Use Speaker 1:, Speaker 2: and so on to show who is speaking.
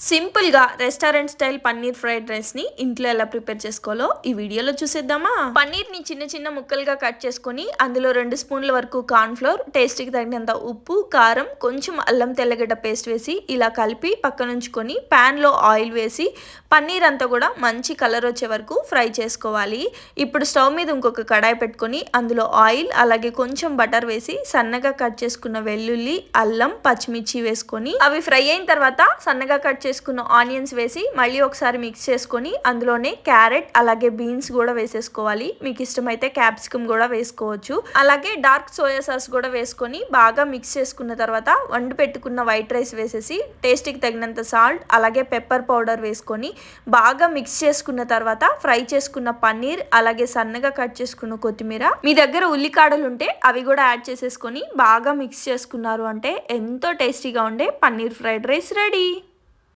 Speaker 1: సింపుల్గా restaurant style paneer fried రైస్ని ఇంట్లో ఎలా ప్రిపేర్ చేసుకోవాలో ఈ వీడియోలో చూసేద్దామా. పన్నీర్ని చిన్న చిన్న ముక్కలుగా కట్ చేసుకొని అందులో 2 స్పూన్ల వరకు కార్న్ఫ్లోర్, టేస్ట్కి తగినంత ఉప్పు, కారం, కొంచెం అల్లం తెల్లగడ్డ పేస్ట్ వేసి ఇలా కలిపి పక్కన ఉంచుకొని ప్యాన్లో ఆయిల్ వేసి పన్నీర్ అంతా కూడా మంచి కలర్ వచ్చే వరకు ఫ్రై చేసుకోవాలి. ఇప్పుడు స్టవ్ మీద ఇంకొక కడాయి పెట్టుకొని అందులో ఆయిల్ అలాగే కొంచెం బటర్ వేసి సన్నగా కట్ చేసుకున్న వెల్లుల్లి, అల్లం, పచ్చిమిర్చి వేసుకొని అవి ఫ్రై అయిన తర్వాత సన్నగా కట్ చేసుకున్న ఆనియన్స్ వేసి మళ్ళీ ఒకసారి మిక్స్ చేసుకొని అందులోనే క్యారెట్ అలాగే బీన్స్ కూడా వేసేసుకోవాలి. మీకు ఇష్టమైతే క్యాప్సికమ్ కూడా వేసుకోవచ్చు. అలాగే డార్క్ సోయా సాస్ కూడా వేసుకొని బాగా మిక్స్ చేసుకున్న తర్వాత వండి పెట్టుకున్న వైట్ రైస్ వేసేసి టేస్ట్కి తగినంత సాల్ట్ అలాగే పెప్పర్ పౌడర్ వేసుకొని బాగా మిక్స్ చేసుకున్న తర్వాత ఫ్రై చేసుకున్న పన్నీర్ అలాగే సన్నగా కట్ చేసుకున్న కొత్తిమీర, మీ దగ్గర ఉల్లికాడలు ఉంటే అవి కూడా యాడ్ చేసేసుకొని బాగా మిక్స్ చేసుకున్నారు అంటే ఎంతో టేస్టీగా ఉండే పన్నీర్ ఫ్రైడ్ రైస్ రెడీ.